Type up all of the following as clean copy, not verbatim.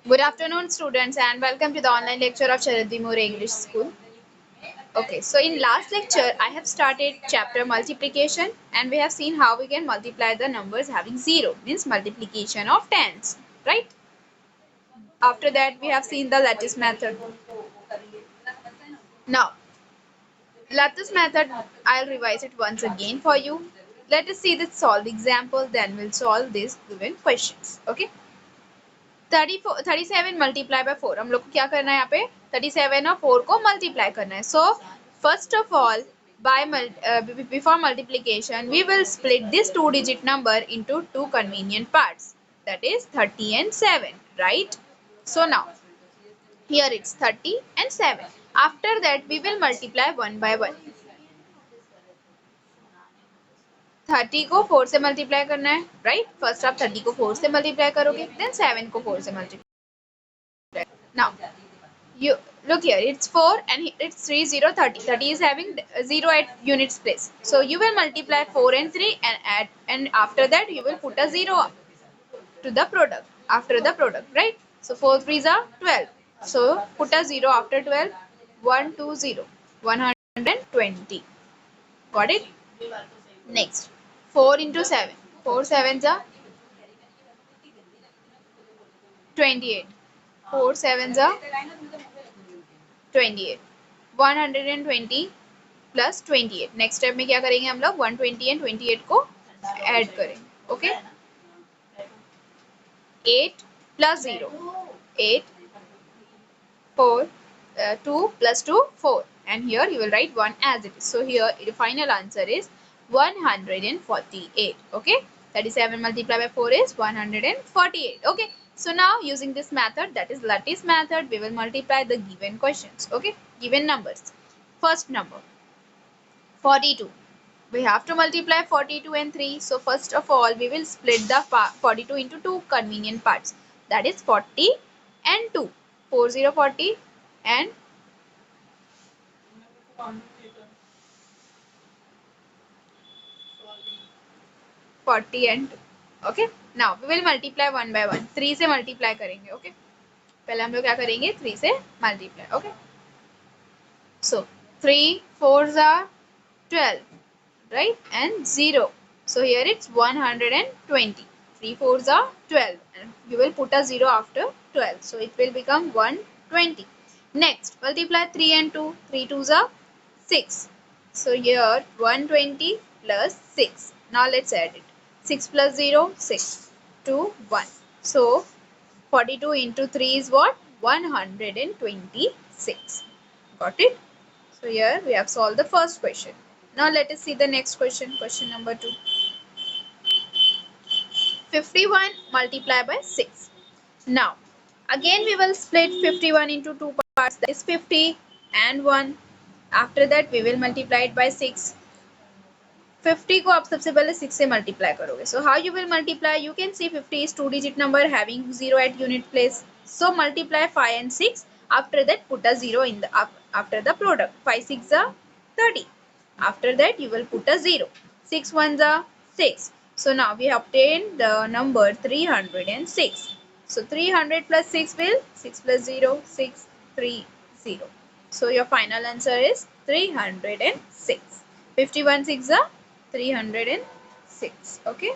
Good afternoon, students, and welcome to the online lecture of Sharadimur English School. Okay, so in last lecture, I have started chapter multiplication, and we have seen how we can multiply the numbers having zero, means multiplication of tens, right? After that, we have seen the lattice method. Now, lattice method, I'll revise it once again for you. Let us see the solved example, then we'll solve these given questions. Okay. 37 multiply by 4 हम लोग को क्या करना है यहाँ पे 37 और 4 को मल्टीप्लाई करना है so first of all by before multiplication we will split this two digit number into two convenient parts, that is 30 and 7, right? So now here it's 30 and 7. After that we will multiply one by one. 30 को 4 से multiply करना है, right? First आप 30 को 4 से multiply करोगे, then 7 को 4 से multiply. Now you look here, it's 4 and it's 3 0 30. 30 is having 0 at units place, so you will multiply 4 and 3 and add, and after that you will put a 0 to the product, after the product, right? So 4 3s are 12, so put a 0 after 12. 120 120. Got it? Next, 4 into 7, 4 sevens are 28, 4 sevens are 28. 120 plus 28. Next step में क्या करेंगे हम लोग 120 and 28 को add करेंगे. Okay, 8 plus 0, 8 4 2 plus 2 4, and here you will write 1 as it is. So here the final answer is 148. Okay, 37 multiplied by 4 is 148. Okay, so now using this method, that is lattice method, we will multiply the given questions. Okay, given numbers. First number 42. We have to multiply 42 and 3. So first of all, we will split the 42 into two convenient parts. That is 40 and 2. 40 40 and 40 and 2. Okay. Now we will multiply one by one. 3 से multiply करेंगे. Okay. पहले हम लोग क्या करेंगे 3 से multiply. Okay. So 3 4s are 12. Right, and 0, so here it's 120. 3 4s are 12 and you will put a 0 after 12, so it will become 120. Next, multiply 3 and 2. 3 2s are 6, so here 120 plus 6. Now let's add it. 6 plus 0 6, 2 1, so 42 into 3 is what? 126. Got it? So here we have solved the first question. Now let us see the next question, question number 2. 51 multiplied by 6. Now, again we will split 51 into two parts, that is 50 and 1. After that we will multiply it by 6. 50 को आप सबसे पहले 6 से multiply करोगे. So how you will multiply? You can see 50 is two digit number having 0 at unit place. So multiply 5 and 6. After that put a 0 in the after the product. 5 6 are 30. After that you will put a 0. 6 1s are 6. So now we have obtained the number 306. So 300 plus 6 will 6 plus 0 6 3 0. So your final answer is 306. 51 6 are 306. Okay.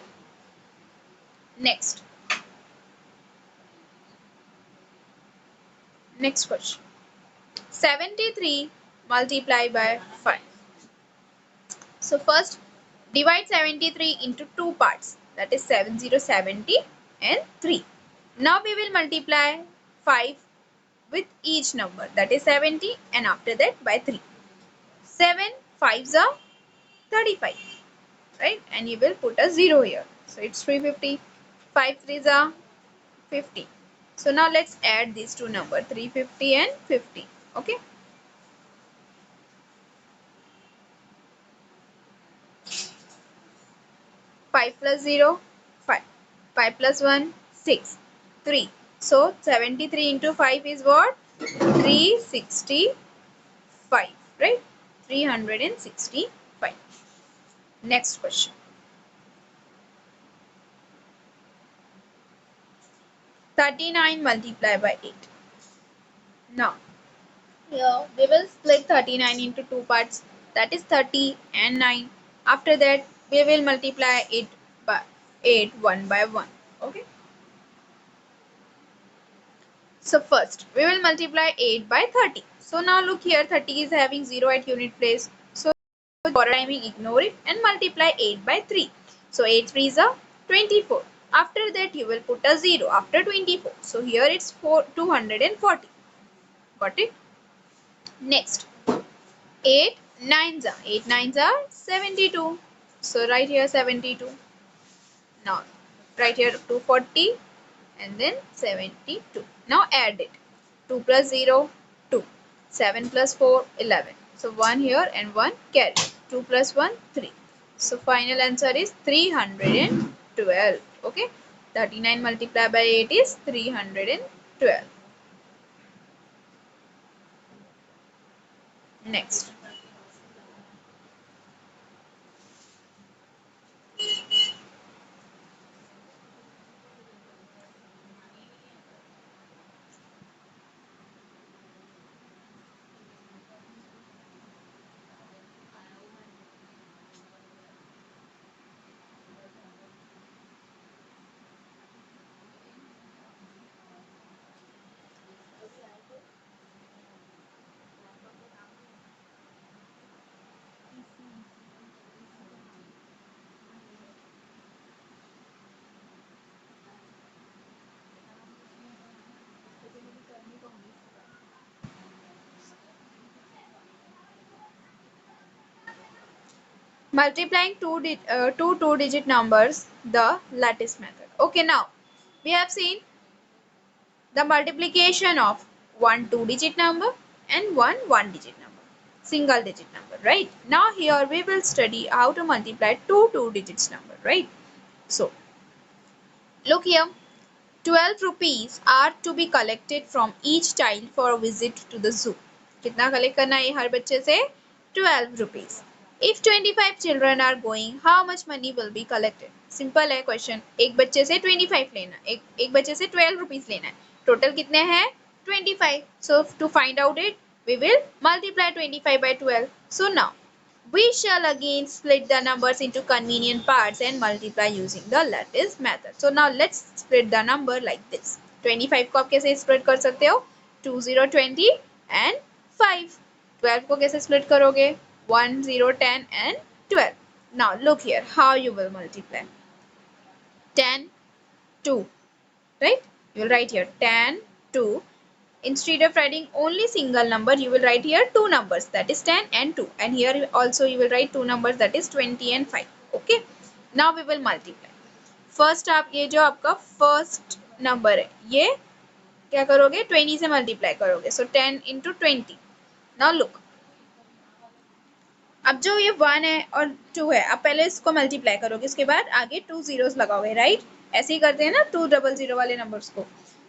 Next question. 73 multiplied by 5. So first divide 73 into two parts, that is 70 70 and 3. Now we will multiply 5 with each number, that is 70, and after that by 3. 7 5s are 35, right, and you will put a 0 here, so it's 350. 5 3s are 50. So now let's add these two numbers, 350 and 50. Okay, 5 plus 0 5, 5 plus 1 6, 3. So 73 into 5 is what? 365, right? 365. Next question. 39 multiplied by 8. Now, here we will split 39 into two parts, that is 30 and 9. After that, we will multiply it by 8 one by one. Okay. So first, we will multiply 8 by 30. So now look here, 30 is having 0 at unit place. So for timing, ignore it and multiply 8 by 3. So 8 3 is a 24. After that, you will put a 0 after 24. So here it's 240. Got it? Next, 8 9s are 8 9s are 72. So right here 72. Now right here 240 and then 72. Now add it. 2 plus 0 2. 7 plus 4 11. So 1 here and 1 carry. 2 plus 1 3. So final answer is 312. Okay. 39 multiplied by 8 is 312. Next. Multiplying two two-digit numbers, the lattice method. Okay, now we have seen the multiplication of one two-digit number and one one-digit number, single digit number, right? Now here we will study how to multiply two two-digits number, right? So look here, 12 rupees are to be collected from each child for a visit to the zoo. कितना collect करना है हर बच्चे से? 12 rupees. If 25 children are going, how much money will be collected? Simple है question. एक बच्चे से 25 लेना, एक बच्चे से 12 rupees लेना है. Total कितने हैं? 25. So to find out it, we will multiply 25 by 12. So now we shall again split the numbers into convenient parts and multiply using the lattice method. So now let's split the number like this. 25 को आप कैसे split कर सकते हो? 2 0 20 and 5. 12 को कैसे split करोगे? 1 0 10 and 12. Now look here how you will multiply. 10 2, right? You will write here 10 2. Instead of writing only single number, you will write here two numbers, that is 10 and 2. And here also you will write two numbers, that is 20 and 5. Okay. Now we will multiply. First आप ये जो आपका first number है, ये क्या करोगे? 20 से multiply करोगे. So 10 into 20. Now look. अब जो ये 1 है और 2 है, अब पहले इसको मल्टीप्लाई करोगे, उसके बाद आगे 2 zeros लगाओगे, राइट? ऐसे ही करते हैं ना 2 डबल 0 वाले नंबर्स को.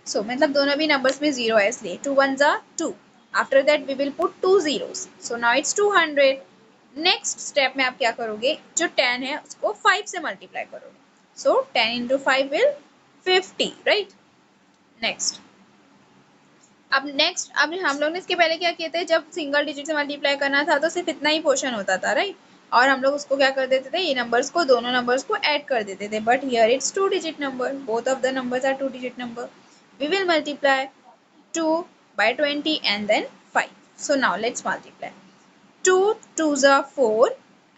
So मतलब दोनों भी नंबर्स में 0 है, इसलिए 2 1s are 2. After that we will put 2 zeros. So now it's 200. Next step में आप क्या करोगे? जो 10 है उसको 5 से मल्टीप्लाई करोगे. So 10 into 5 will 50, right? Next अब हम लोग ने इसके पहले क्या किए थे? जब सिंगल डिजिट से मल्टीप्लाई करना था तो सिर्फ इतना ही पोर्शन होता था, राइट? और हम लोग उसको क्या कर देते थे? ये नंबर्स को, दोनों नंबर्स को ऐड कर देते थे. But here it's two digit number, both of the numbers are two digit number. We will multiply 2 by 20 and then 5. So now let's multiply. 2 2s are 4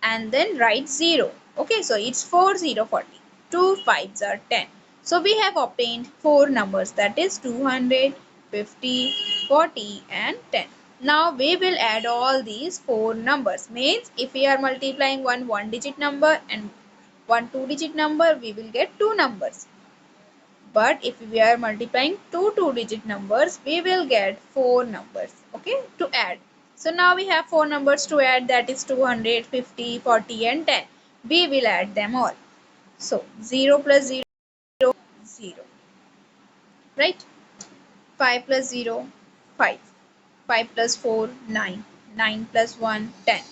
and then write 0. Okay, so it's 4 0 40. 2 5s are 10. So we have obtained four numbers, that is 200, 50, 40 and 10. Now we will add all these four numbers. Means if we are multiplying one digit number and one two digit number, we will get two numbers. But if we are multiplying two two-digit numbers, we will get four numbers, okay, to add. So now we have four numbers to add, that is 200, 50, 40 and 10. We will add them all. So 0 plus 0, 0, right? 5 plus 0, 5. 5 plus 4, 9. 9 plus 1, 10.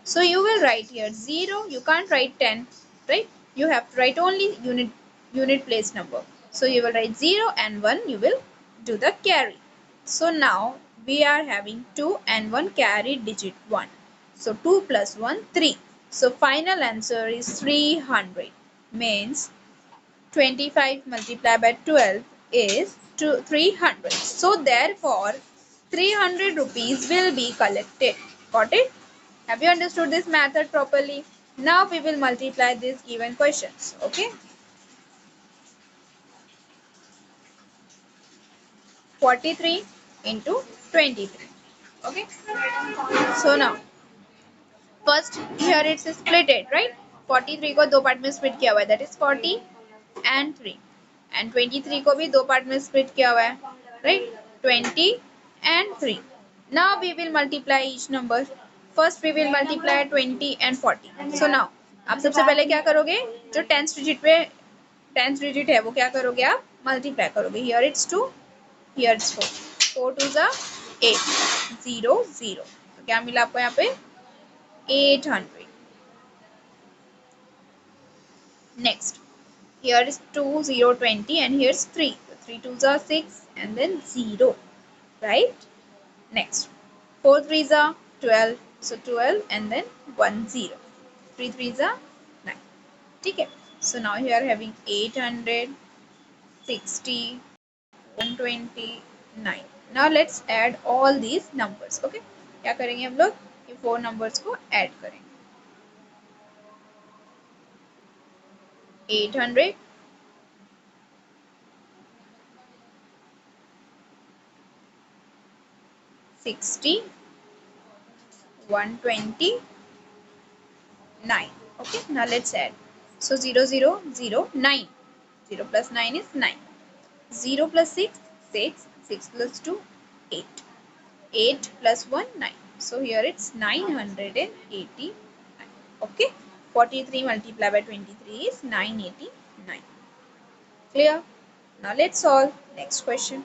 So you will write here 0, you can't write 10, right? You have to write only unit place number. So you will write 0 and 1, you will do the carry. So now we are having 2 and 1 carry digit 1. So 2 plus 1, 3. So final answer is 300. Means 25 multiplied by 12 is 300. So therefore 300 rupees will be collected. Got it? Have you understood this method properly? Now we will multiply these given questions. Okay. 43 into 23. Okay. So now first here it's splitted, right? 43 को दो part में split किया हुआ है, that is 40 and 3, and 23 को भी दो part में स्प्लिट किया हुआ है, right? 20 and 3. Now we will multiply each number. First we will multiply 20 and 40. So now आप सबसे पहले क्या करोगे, जो 10th digit पे 10th digit है वो क्या करोगे, आप मल्टीप्लाई करोगे. Here it's 2, here it's 4. 4 2s are 8, 0 0. तो क्या मिला आपको यहाँ पे 800. Next, here is 2 0 20 and here's 3. So 3 2s are 6 and then 0, right? Next, 4 3s are 12. So 12 and then 1 0. 3 3s are 9. Okay. So now here having 800, 60, 129. Now let's add all these numbers. Okay. क्या करेंगे हम लोग, ये 4 numbers को add करेंगे. 800, 60, 129. Okay, now let's add. So 0 0 0 9. 0 plus 9 is 9. 0 plus 6 6. 6 plus 2 8. 8 plus 1 9. So here it's 989. Okay, 43 multiplied by 23 is 989. Clear? Now let's solve next question.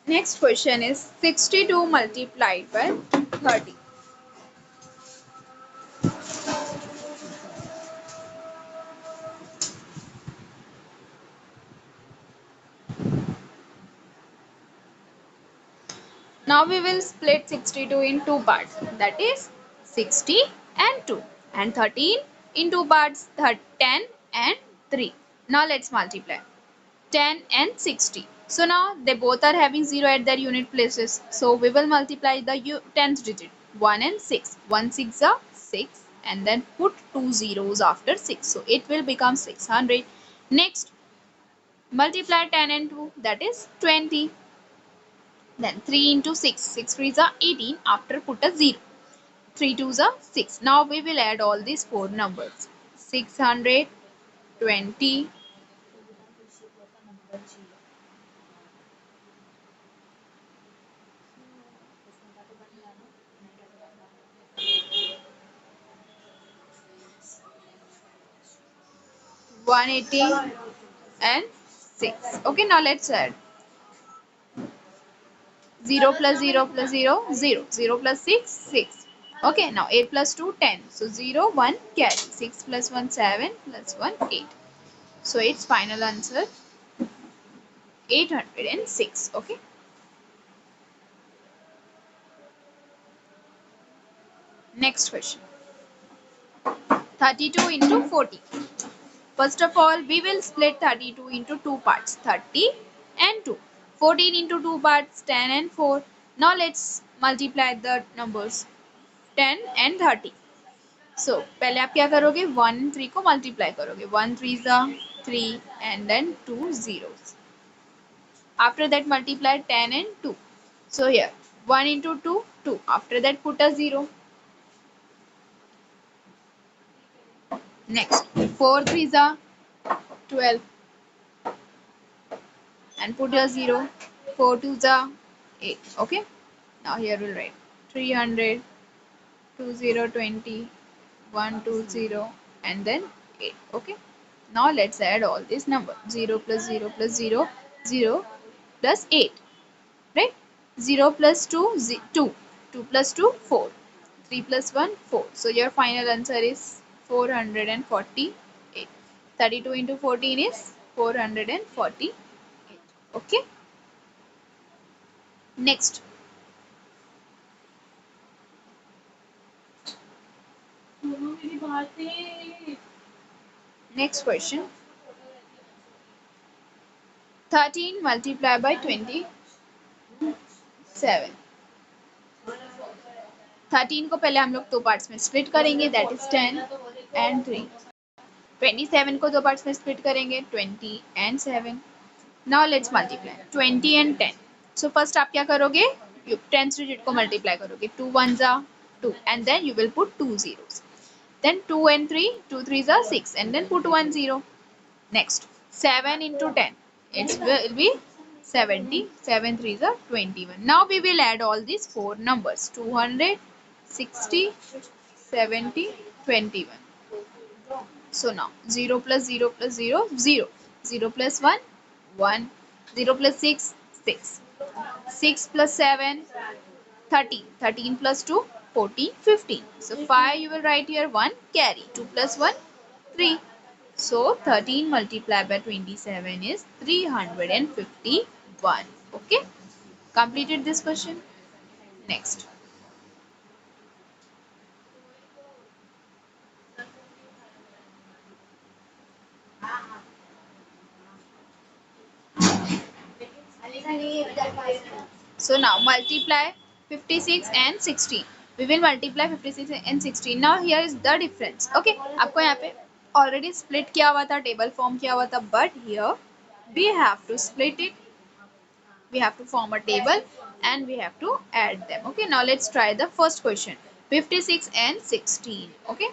Next question is 62 multiplied by 30. Now we will split 62 in two parts, that is 60 and 2, and 13 in two parts, 10 and 3. Now let's multiply 10 and 60. So now they both are having 0 at their unit places. So we will multiply the 10th digit, 1 and 6. 1 6 are 6 and then put 2 zeros after 6. So it will become 600. Next, multiply 10 and 2, that is 20. Then 3 into 6. 6 3s are 18 after put a 0. 3 2s are 6. Now we will add all these four numbers. 600, 20, 180 and 6. Okay, now let's add. 0 plus 0 plus 0, 0. 0 plus 6, 6. Okay, now 8 plus 2, 10. So 0, 1 carry. 6 plus 1, 7 plus 1, 8. So its final answer 806. Okay. Next question. 32 into 40. First of all, we will split 32 into two parts, 30 and 2. 14 into two parts, 10 and 4. Now let's multiply the numbers 10 and 30. So पहले आप क्या करोगे, 1 3 को multiply करोगे. 1 3 3 and then 2 zeros. After that multiply 10 and 2. So here 1 into 2, 2. After that put a 0. Next 4 3 12 and put a 0. 4 2 8. Okay. Now here we'll write 300, 20 20, 120 and then 8. Okay. Now let's add all these numbers. 0 plus 0 plus 0, 0 plus 8, right? 0 plus 2, 2. 2 plus 2, 4. 3 plus 1, 4. So your final answer is 448. 32 into 14 is 448. Okay. Next. Next question. 13 multiplied by 27. 13 को पहले हम लोग दो parts में split करेंगे, that is 10 and 3. 27 को दो parts में स्प्लिट करेंगे, 20 and 7. Now let's multiply 20 and 10. So first आप क्या करोगे, 10th डिजिट को मल्टीप्लाई करोगे. 2 1s are 2 and then you will put 2 zeros. Then 2 and 3, 2 3s are 6 and then put 1 0. Next 7 into 10, it will be 70. 7 3s are 21. Now we will add all these four numbers, 200, 60, 70, 21. So now 0 plus 0 plus 0, 0. 0 plus 1, 1. 0 plus 6, 6. 6 plus 7, 13. 13 plus 2, 14, 15. So 5 you will write here 1, carry. 2 plus 1, 3. So 13 multiplied by 27 is 351. Okay. Completed this question. Next. So now multiply 56 and 16. We will multiply 56 and 16. Now here is the difference. Okay. आपको यहाँ पे already split किया हुआ था, table form किया हुआ था, but here we have to split it. We have to form a table and we have to add them. Okay. Now let's try the first question. 56 and 16. Okay.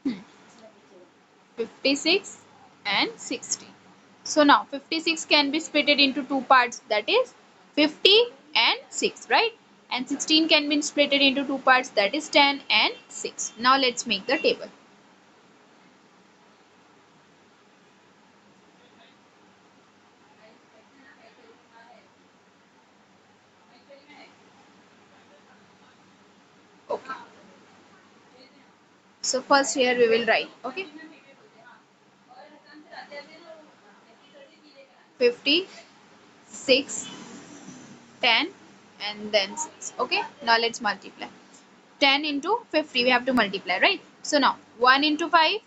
Hmm. 56 and 16. So now 56 can be split into two parts, that is 50 and 6, right? And 16 can be split into two parts, that is 10 and 6. Now let's make the table. Okay. So first here we will write, okay, 50, 6, 10 and then 6. Okay. Now let's multiply. 10 into 50 we have to multiply, right? So now 1 into 5,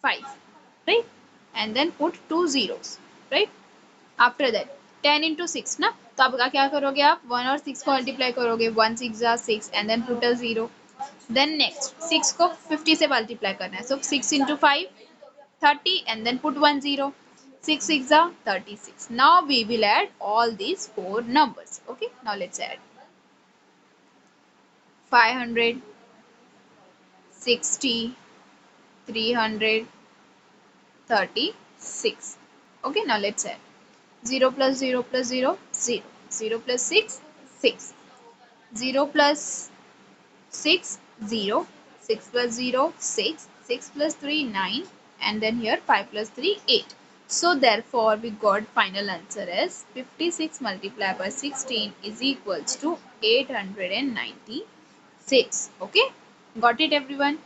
5, right? And then put two zeros, right? After that 10 into 6 ना, तो आपका क्या करोगे, आप 1 और 6 को multiply करोगे, 1 6 जा 6 and then put a 0. Then next 6 को 50 से मल्टीप्लाई करना है, so 6 into 5, 30 and then put 1 0. 6 6 जा 36. Now we will add all these four numbers. Okay. Now let's add 500, 60, 300, 36. Okay. Now let's add 0 plus 0 plus 0, 0. 0 plus 6, 6. 0 plus 6, 0. 6 plus 0, 6. 6 plus 3, 9. And then here 5 plus 3, 8. So therefore we got final answer as 56 multiplied by 16 is equals to 896. Okay. Got it everyone?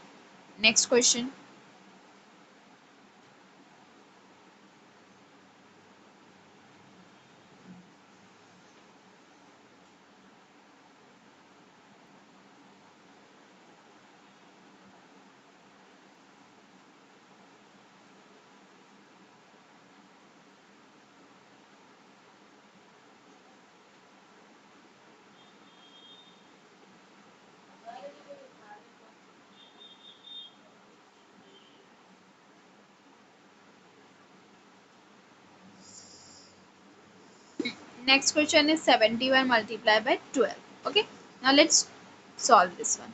Next question. Next question is 71 multiplied by 12. Okay. Now let's solve this one.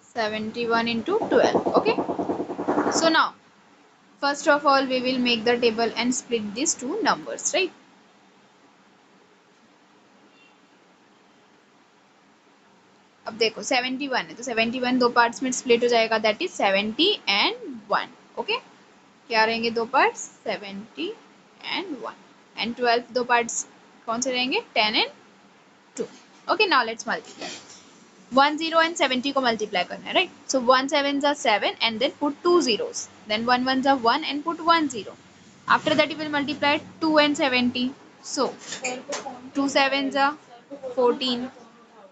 71 into 12. Okay. So now First of all, we will make the table and split these two numbers, right? अब देखो 71 है तो 71 दो parts में split हो जाएगा, that is 70 and 1. Okay, क्या रहेंगे दो पार्ट्स 70 एंड 1. एंड 12 दो पार्ट्स कौन से रहेंगे 10 and 2. Okay, now let's multiply. 10 and 70 को मल्टीप्लाई करना है, right? So 1 7s are 7 and then put 2 zeros. Then 1 1s are 1 and put 1 0. After that you will multiply 2 and 70. So 2 7s are 14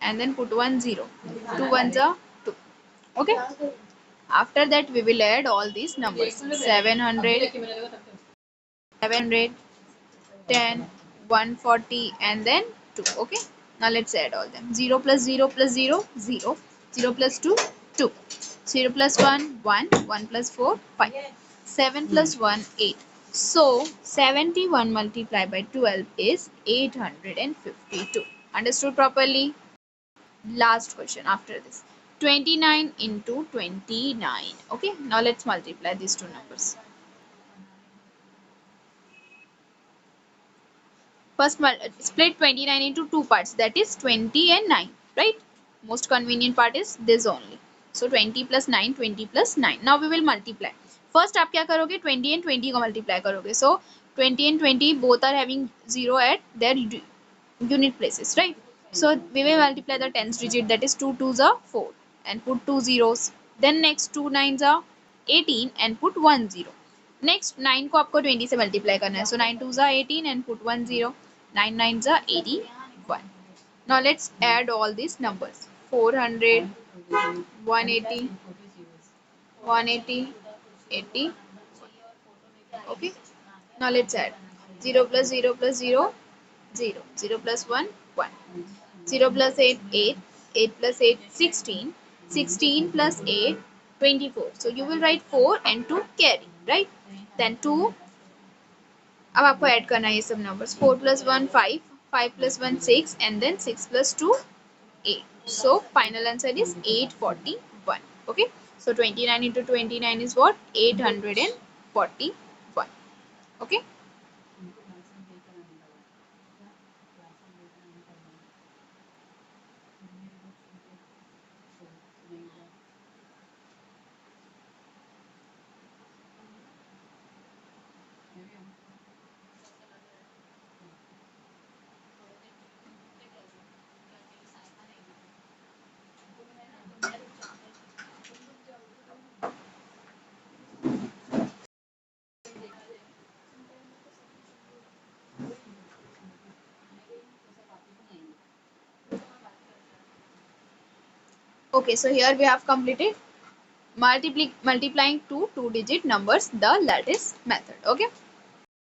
and then put 1 0. 2 1s are 2. Okay. After that we will add all these numbers 700, 700, 10, 140 and then 2. Okay, now let's add all them. 0 plus 0 plus 0, 0. 0 plus 2, 2. 0 plus 1, 1. 1 plus 4, 5. 7 plus 1, 8. So 71 multiplied by 12 is 852. Understood properly? Last question after this. 29 into 29. Okay, now let's multiply these two numbers. First, split 29 into two parts, that is 20 and 9, right? Most convenient part is this only. So 20 plus 9, 20 plus 9. Now we will multiply. First आप क्या करोगे 20 and 20 को multiply करोगे. So 20 and 20 both are having 0 at their unit places, right? So we will multiply the tens digit, that is 2 2s are 4 and put 2 zeros. Then next 2 9s are 18 and put 1 0. Next 9 को आपको 20 से multiply करना है. सो 9 2s are 18 and put 1 0. 9 9s are 81. Now let's add all these numbers. 400, 180, 180, 80. Okay. Now let's add 0 plus 0 plus 0, 0. 0 plus 1, 1. 0 plus 8, 8. 8 plus 8, 16. 16 plus 8, 24. So you will write 4 and 2 carry, right? Then 2. अब आपको add करना है ये सब numbers. 4 plus 1 5, 5 plus 1 6 and then 6 plus 2 8. So final answer is 841. Okay, so 29 into 29 is what 841. Okay. Okay, so here we have completed multiplying two digit numbers the lattice method. Okay.